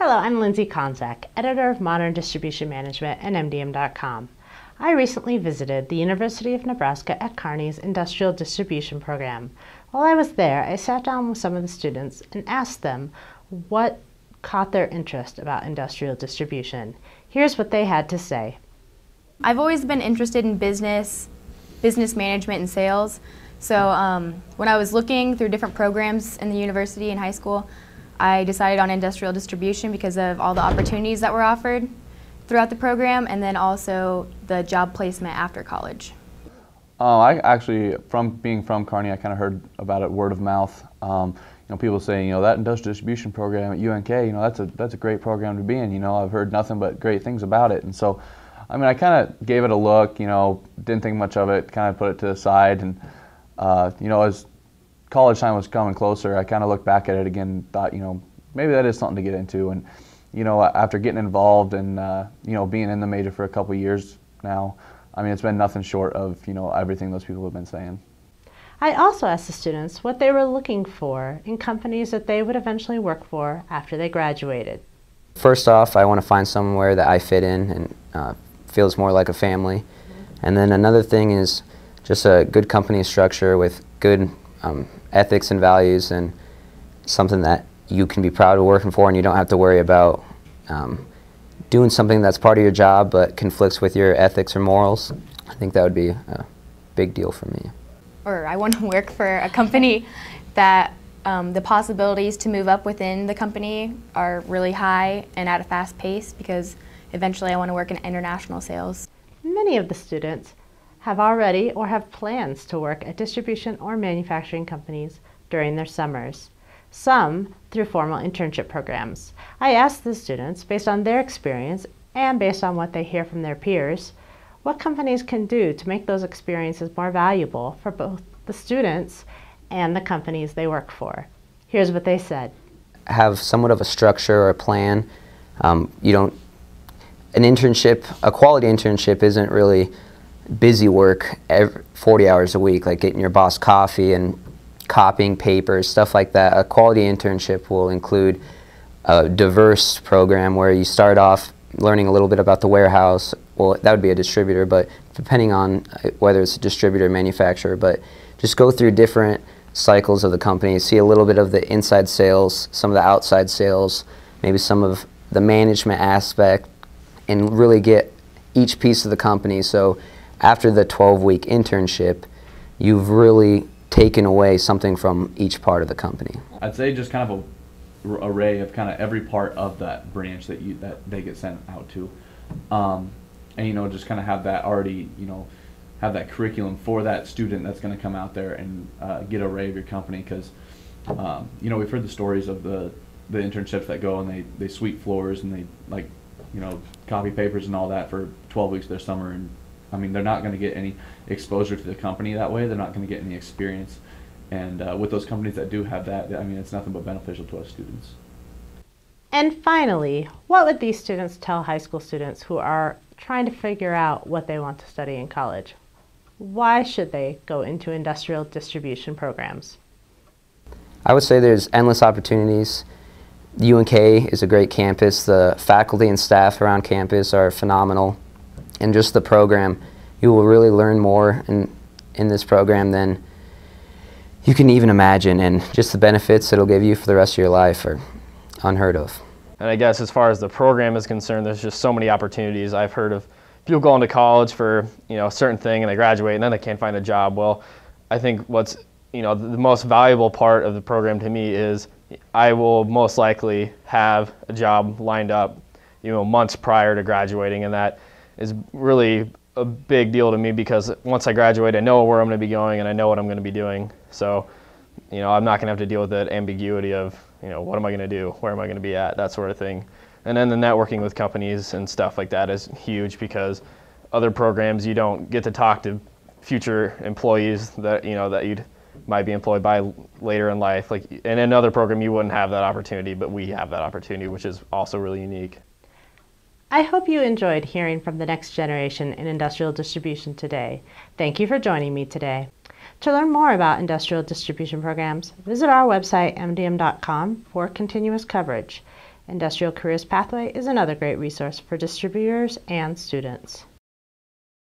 Hello, I'm Lindsay Konzak, editor of Modern Distribution Management and MDM.com. I recently visited the University of Nebraska at Kearney's Industrial Distribution program. While I was there, I sat down with some of the students and asked them what caught their interest about industrial distribution. Here's what they had to say. I've always been interested in business management and sales. So when I was looking through different programs in the university and high school, I decided on industrial distribution because of all the opportunities that were offered throughout the program, and then also the job placement after college. I actually, being from Kearney, I kind of heard about it word of mouth. People saying, that industrial distribution program at UNK, that's a great program to be in. I've heard nothing but great things about it, and so, I kind of gave it a look. Didn't think much of it, kind of put it to the side, and as college time was coming closer, I kind of looked back at it again and thought, maybe that is something to get into. And, after getting involved and, being in the major for a couple of years now, it's been nothing short of, everything those people have been saying. I also asked the students what they were looking for in companies that they would eventually work for after they graduated. First off, I want to find somewhere that I fit in and feels more like a family. And then another thing is just a good company structure with good ethics and values, and something that you can be proud of working for, and you don't have to worry about doing something that's part of your job but conflicts with your ethics or morals. I think that would be a big deal for me. Or I want to work for a company that the possibilities to move up within the company are really high and at a fast pace, because eventually I want to work in international sales. Many of the students have already or have plans to work at distribution or manufacturing companies during their summers, some through formal internship programs. I asked the students, based on their experience and based on what they hear from their peers, what companies can do to make those experiences more valuable for both the students and the companies they work for. Here's what they said. Have somewhat of a structure or a plan. An internship, a quality internship isn't really busy work 40 hours a week, like getting your boss coffee and copying papers, stuff like that. A quality internship will include a diverse program where you start off learning a little bit about the warehouse. Well, that would be a distributor, but depending on whether it's a distributor or manufacturer, but just go through different cycles of the company, see a little bit of the inside sales, some of the outside sales, maybe some of the management aspect, and really get each piece of the company. So after the 12-week internship, you've really taken away something from each part of the company. I'd say just kind of an array of kind of every part of that branch that they get sent out to, and just kind of have that already, have that curriculum for that student that's going to come out there and get an array of your company, because we've heard the stories of the internships that go and they sweep floors and they copy papers and all that for 12 weeks of their summer, and they're not going to get any exposure to the company that way. They're not going to get any experience. And with those companies that do have that, it's nothing but beneficial to us students. And finally, what would these students tell high school students who are trying to figure out what they want to study in college? Why should they go into industrial distribution programs? I would say there's endless opportunities. UNK is a great campus. The faculty and staff around campus are phenomenal. And just the program, you will really learn more in this program than you can even imagine, and just the benefits it'll give you for the rest of your life are unheard of. And I guess as far as the program is concerned, there's just so many opportunities. I've heard of people going to college for a certain thing and they graduate and then they can't find a job. Well, I think what's the most valuable part of the program to me is I will most likely have a job lined up months prior to graduating, and that is really a big deal to me, because once I graduate, I know where I'm going to be going and I know what I'm going to be doing. So, I'm not going to have to deal with that ambiguity of, what am I going to do? Where am I going to be at? That sort of thing. And then the networking with companies and stuff like that is huge, because other programs you don't get to talk to future employees that, that you'd might be employed by later in life. And in another program you wouldn't have that opportunity, but we have that opportunity, which is also really unique. I hope you enjoyed hearing from the next generation in industrial distribution today. Thank you for joining me today. To learn more about industrial distribution programs, visit our website, mdm.com, for continuous coverage. Industrial Careers Pathway is another great resource for distributors and students.